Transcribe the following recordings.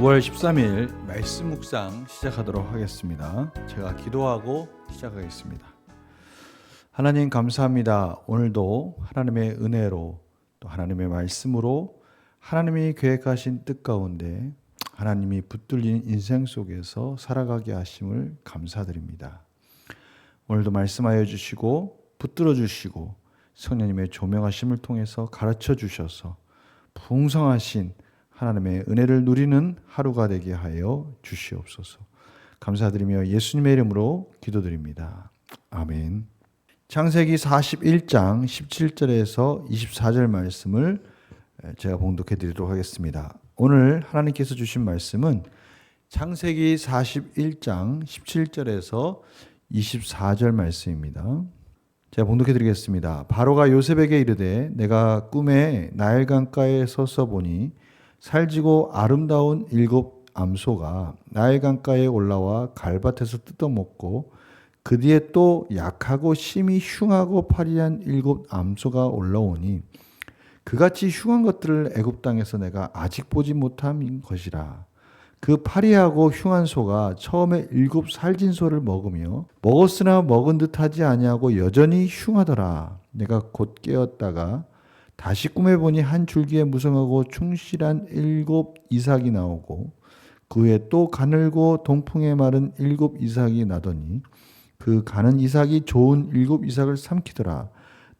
9월 13일 말씀 묵상 시작하도록 하겠습니다. 제가 기도하고 시작하겠습니다. 하나님 감사합니다. 오늘도 하나님의 은혜로 또 하나님의 말씀으로 하나님이 계획하신 뜻 가운데 하나님이 붙들린 인생 속에서 살아가게 하심을 감사드립니다. 오늘도 말씀하여 주시고 붙들어 주시고 성령님의 조명하심을 통해서 가르쳐 주셔서 풍성하신 하나님의 은혜를 누리는 하루가 되게 하여 주시옵소서. 감사드리며 예수님의 이름으로 기도드립니다. 아멘. 창세기 41장 17절에서 24절 말씀을 제가 봉독해 드리도록 하겠습니다. 오늘 하나님께서 주신 말씀은 창세기 41장 17절에서 24절 말씀입니다. 제가 봉독해 드리겠습니다. 바로가 요셉에게 이르되 내가 꿈에 나일 강가에 서서 보니 살지고 아름다운 7 암소가 나일 강가에 올라와 갈밭에서 뜯어먹고 그 뒤에 또 약하고 심히 흉하고 파리한 7 암소가 올라오니 그같이 흉한 것들을 애굽 땅에서 내가 아직 보지 못한 것이라. 그 파리하고 흉한 소가 처음에 7 살진 소를 먹으며 먹었으나 먹은 듯하지 아니하고 여전히 흉하더라. 내가 곧 깨었다가 다시 꿈에 보니 한 줄기에 무성하고 충실한 7 이삭이 나오고 그 후에 또 가늘고 동풍에 마른 7 이삭이 나더니 그 가는 이삭이 좋은 7 이삭을 삼키더라.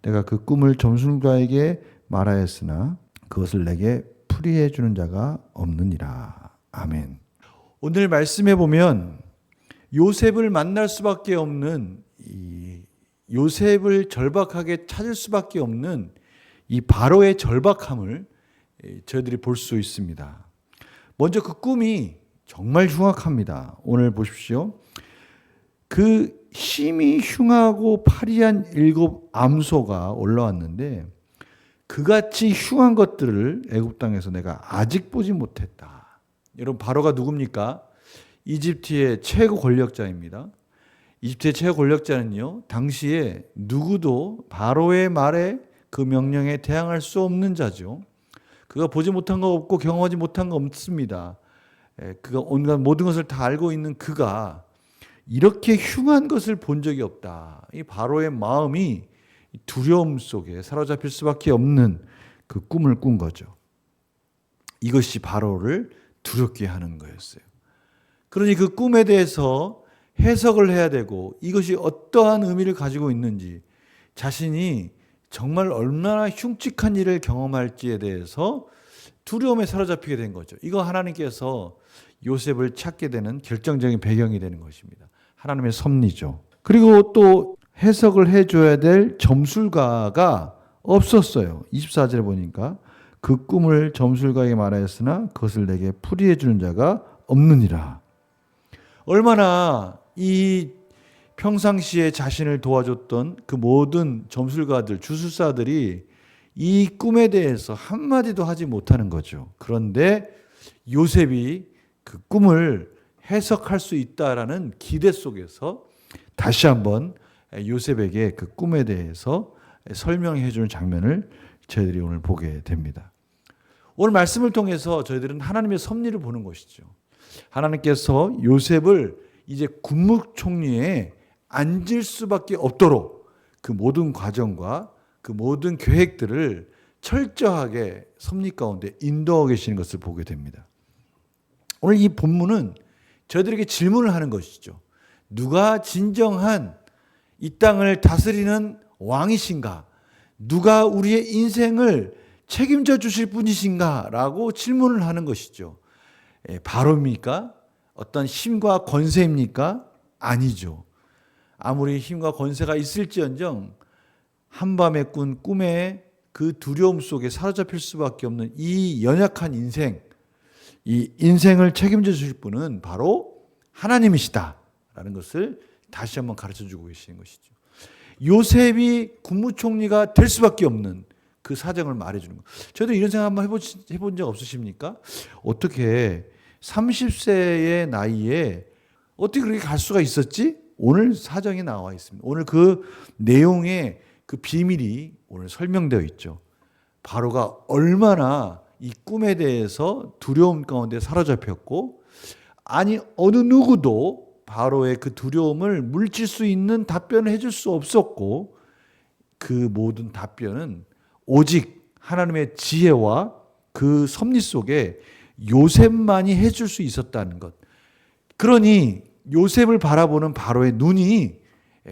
내가 그 꿈을 점술가에게 말하였으나 그것을 내게 풀이해 주는 자가 없느니라. 아멘. 오늘 말씀에 보면 요셉을 만날 수밖에 없는 요셉을 절박하게 찾을 수밖에 없는 이 바로의 절박함을 저희들이 볼 수 있습니다. 먼저 그 꿈이 정말 흉악합니다. 오늘 보십시오. 그 심히 흉하고 파리한 7 암소가 올라왔는데 그같이 흉한 것들을 애굽 땅에서 내가 아직 보지 못했다. 여러분 바로가 누굽니까? 이집트의 최고 권력자입니다. 이집트의 최고 권력자는요, 당시에 누구도 바로의 말에 그 명령에 대항할 수 없는 자죠. 그가 보지 못한 거 없고 경험하지 못한 거 없습니다. 그가 온갖 모든 것을 다 알고 있는 그가 이렇게 흉한 것을 본 적이 없다. 이 바로의 마음이 두려움 속에 사로잡힐 수밖에 없는 그 꿈을 꾼 거죠. 이것이 바로를 두렵게 하는 거였어요. 그러니 그 꿈에 대해서 해석을 해야 되고 이것이 어떠한 의미를 가지고 있는지 자신이 정말 얼마나 흉측한 일을 경험할지에 대해서 두려움에 사로잡히게 된 거죠. 이거 하나님께서 요셉을 찾게 되는 결정적인 배경이 되는 것입니다. 하나님의 섭리죠. 그리고 또 해석을 해줘야 될 점술가가 없었어요. 24절에 보니까 그 꿈을 점술가에게 말하였으나 그것을 내게 풀이해 주는 자가 없느니라. 얼마나 이 평상시에 자신을 도와줬던 그 모든 점술가들, 주술사들이 이 꿈에 대해서 한마디도 하지 못하는 거죠. 그런데 요셉이 그 꿈을 해석할 수 있다라는 기대 속에서 다시 한번 요셉에게 그 꿈에 대해서 설명해 주는 장면을 저희들이 오늘 보게 됩니다. 오늘 말씀을 통해서 저희들은 하나님의 섭리를 보는 것이죠. 하나님께서 요셉을 이제 국무총리에 앉을 수밖에 없도록 그 모든 과정과 그 모든 계획들을 철저하게 섭리 가운데 인도하고 계시는 것을 보게 됩니다. 오늘 이 본문은 저희들에게 질문을 하는 것이죠. 누가 진정한 이 땅을 다스리는 왕이신가? 누가 우리의 인생을 책임져 주실 분이신가? 라고 질문을 하는 것이죠. 바로입니까? 어떤 힘과 권세입니까? 아니죠. 아무리 힘과 권세가 있을지언정 한밤에 꾼 꿈에 그 두려움 속에 사로잡힐 수밖에 없는 이 연약한 인생, 이 인생을 책임져 주실 분은 바로 하나님이시다라는 것을 다시 한번 가르쳐주고 계시는 것이죠. 요셉이 국무총리가 될 수밖에 없는 그 사정을 말해주는 것. 저도 이런 생각 한번 해본 적 없으십니까? 어떻게 30세의 나이에 어떻게 그렇게 갈 수가 있었지? 오늘 사정이 나와 있습니다. 오늘 그 내용의 그 비밀이 오늘 설명되어 있죠. 바로가 얼마나 이 꿈에 대해서 두려움 가운데 사로잡혔고, 아니 어느 누구도 바로의 그 두려움을 물칠 수 있는 답변을 해줄 수 없었고, 그 모든 답변은 오직 하나님의 지혜와 그 섭리 속에 요셉만이 해줄 수 있었다는 것. 그러니 요셉을 바라보는 바로의 눈이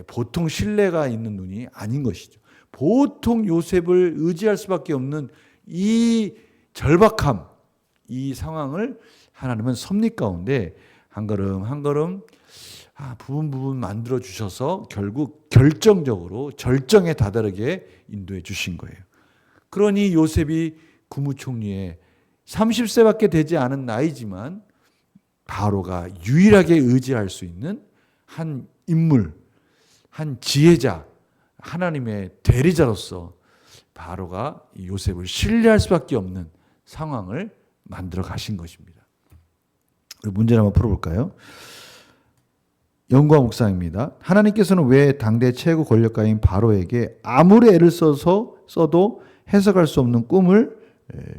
보통 신뢰가 있는 눈이 아닌 것이죠. 보통 요셉을 의지할 수밖에 없는 이 절박함, 이 상황을 하나님은 섭리 가운데 한 걸음 한 걸음 부분 만들어 주셔서 결국 결정적으로 절정에 다다르게 인도해 주신 거예요. 그러니 요셉이 국무총리에 30세밖에 되지 않은 나이지만 바로가 유일하게 의지할 수 있는 한 인물, 한 지혜자, 하나님의 대리자로서 바로가 요셉을 신뢰할 수밖에 없는 상황을 만들어 가신 것입니다. 문제를 한번 풀어볼까요? 영과 묵상입니다. 하나님께서는 왜 당대 최고 권력가인 바로에게 아무리 애를 써도 해석할 수 없는 꿈을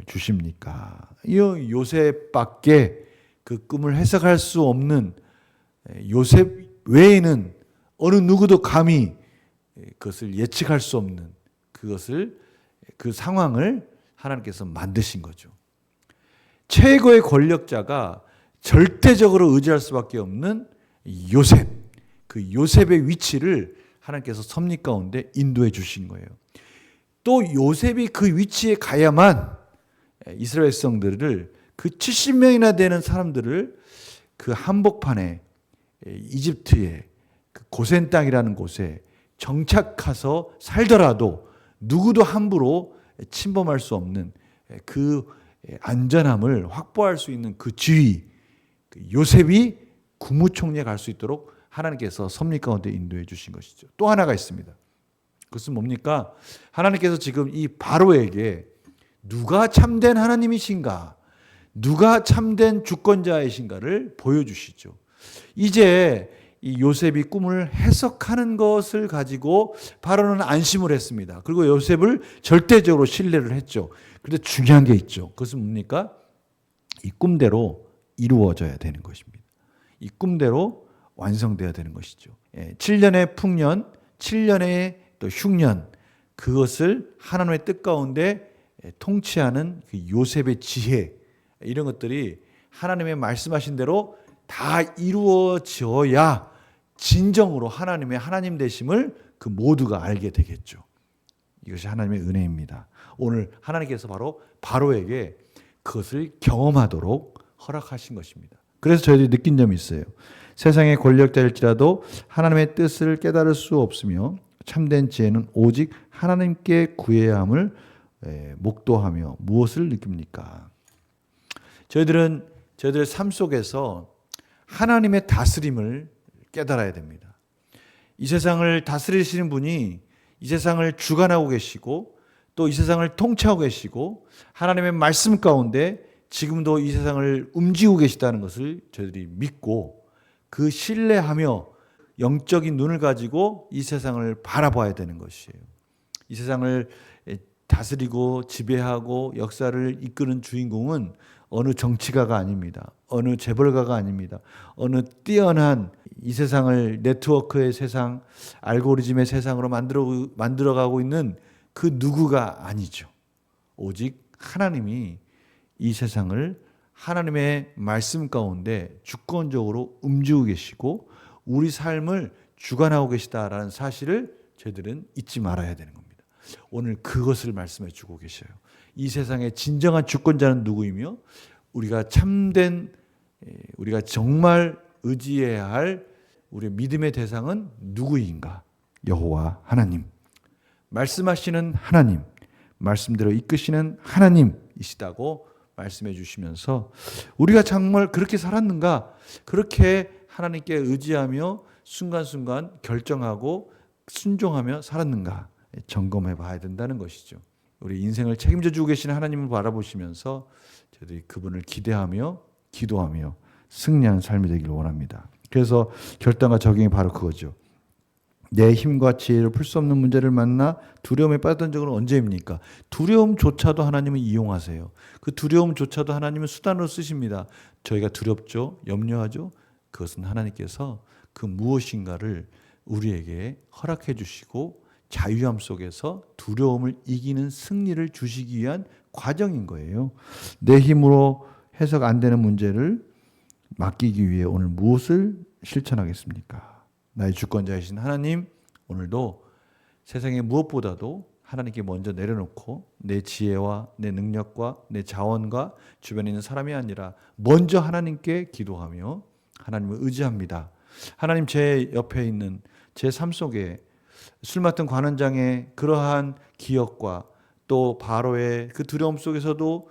주십니까? 이 요셉밖에 그 꿈을 해석할 수 없는 요셉 외에는 어느 누구도 감히 그것을 예측할 수 없는 그 상황을 하나님께서 만드신 거죠. 최고의 권력자가 절대적으로 의지할 수밖에 없는 요셉, 그 요셉의 위치를 하나님께서 섭리 가운데 인도해 주신 거예요. 또 요셉이 그 위치에 가야만 이스라엘 백성들을 그 70명이나 되는 사람들을 그 한복판에 이집트의 그 고센 땅이라는 곳에 정착해서 살더라도 누구도 함부로 침범할 수 없는 그 안전함을 확보할 수 있는 그 지위, 요셉이 국무총리에 갈 수 있도록 하나님께서 섭리 가운데 인도해 주신 것이죠. 또 하나가 있습니다. 그것은 뭡니까? 하나님께서 지금 이 바로에게 누가 참된 하나님이신가, 누가 참된 주권자이신가를 보여주시죠. 이제 이 요셉이 꿈을 해석하는 것을 가지고 바로는 안심을 했습니다. 그리고 요셉을 절대적으로 신뢰를 했죠. 그런데 중요한 게 있죠. 그것은 뭡니까? 이 꿈대로 이루어져야 되는 것입니다. 이 꿈대로 완성되어야 되는 것이죠. 7년의 풍년, 7년의 또 흉년, 그것을 하나님의 뜻 가운데 통치하는 그 요셉의 지혜, 이런 것들이 하나님의 말씀하신 대로 다 이루어져야 진정으로 하나님의 하나님 되심을 그 모두가 알게 되겠죠. 이것이 하나님의 은혜입니다. 오늘 하나님께서 바로에게 그것을 경험하도록 허락하신 것입니다. 그래서 저희들이 느낀 점이 있어요. 세상의 권력자일지라도 하나님의 뜻을 깨달을 수 없으며 참된 지혜는 오직 하나님께 구해야 함을 목도하며 무엇을 느낍니까? 저희들의 삶 속에서 하나님의 다스림을 깨달아야 됩니다. 이 세상을 다스리시는 분이 이 세상을 주관하고 계시고 또 이 세상을 통치하고 계시고 하나님의 말씀 가운데 지금도 이 세상을 움직이고 계시다는 것을 저희들이 믿고 그 신뢰하며 영적인 눈을 가지고 이 세상을 바라봐야 되는 것이에요. 이 세상을 다스리고 지배하고 역사를 이끄는 주인공은 어느 정치가가 아닙니다. 어느 재벌가가 아닙니다. 어느 뛰어난 이 세상을 네트워크의 세상, 알고리즘의 세상으로 만들어가고 있는 그 누구가 아니죠. 오직 하나님이 이 세상을 하나님의 말씀 가운데 주권적으로 움직이고 계시고 우리 삶을 주관하고 계시다라는 사실을 저희들은 잊지 말아야 되는 겁니다. 오늘 그것을 말씀해 주고 계셔요. 이 세상의 진정한 주권자는 누구이며 우리가 정말 의지해야 할 우리의 믿음의 대상은 누구인가? 여호와 하나님. 말씀하시는 하나님, 말씀대로 이끄시는 하나님이시다고 말씀해 주시면서 우리가 정말 그렇게 살았는가? 그렇게 하나님께 의지하며 순간순간 결정하고 순종하며 살았는가? 점검해 봐야 된다는 것이죠. 우리 인생을 책임져 주고 계시는 하나님을 바라보시면서 저희들이 그분을 기대하며 기도하며 승리하는 삶이 되기를 원합니다. 그래서 결단과 적용이 바로 그거죠. 내 힘과 지혜로 풀 수 없는 문제를 만나 두려움에 빠졌던 적은 언제입니까? 두려움조차도 하나님은 이용하세요. 그 두려움조차도 하나님은 수단으로 쓰십니다. 저희가 두렵죠? 염려하죠? 그것은 하나님께서 그 무엇인가를 우리에게 허락해 주시고 자유함 속에서 두려움을 이기는 승리를 주시기 위한 과정인 거예요. 내 힘으로 해석 안 되는 문제를 맡기기 위해 오늘 무엇을 실천하겠습니까? 나의 주권자이신 하나님, 오늘도 세상의 무엇보다도 하나님께 먼저 내려놓고 내 지혜와 내 능력과 내 자원과 주변에 있는 사람이 아니라 먼저 하나님께 기도하며 하나님을 의지합니다. 하나님, 제 옆에 있는 제 삶 속에 술 맡은 관원장의 그러한 기억과 또 바로의 그 두려움 속에서도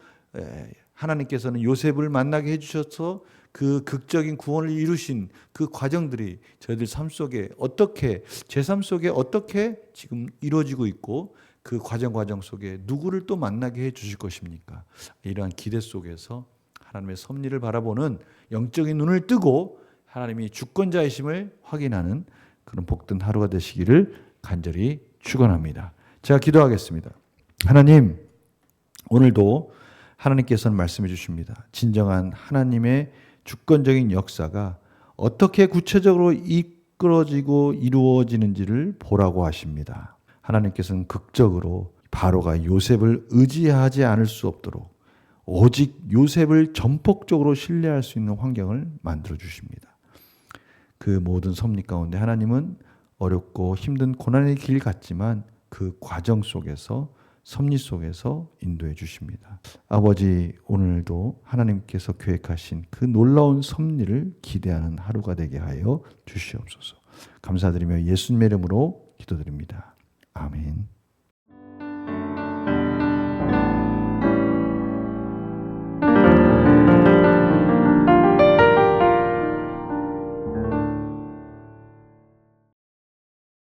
하나님께서는 요셉을 만나게 해주셔서 그 극적인 구원을 이루신 그 과정들이 저희들 삶 속에 어떻게, 제 삶 속에 어떻게 지금 이루어지고 있고 그 과정 속에 누구를 또 만나게 해 주실 것입니까? 이러한 기대 속에서 하나님의 섭리를 바라보는 영적인 눈을 뜨고 하나님이 주권자이심을 확인하는 그런 복된 하루가 되시기를 간절히 축원합니다. 제가 기도하겠습니다. 하나님, 오늘도 하나님께서는 말씀해 주십니다. 진정한 하나님의 주권적인 역사가 어떻게 구체적으로 이끌어지고 이루어지는지를 보라고 하십니다. 하나님께서는 극적으로 바로가 요셉을 의지하지 않을 수 없도록 오직 요셉을 전폭적으로 신뢰할 수 있는 환경을 만들어 주십니다. 그 모든 섭리 가운데 하나님은 어렵고 힘든 고난의 길 같지만 그 과정 속에서 섭리 속에서 인도해 주십니다. 아버지, 오늘도 하나님께서 계획하신 그 놀라운 섭리를 기대하는 하루가 되게 하여 주시옵소서. 감사드리며 예수님의 이름으로 기도드립니다. 아멘.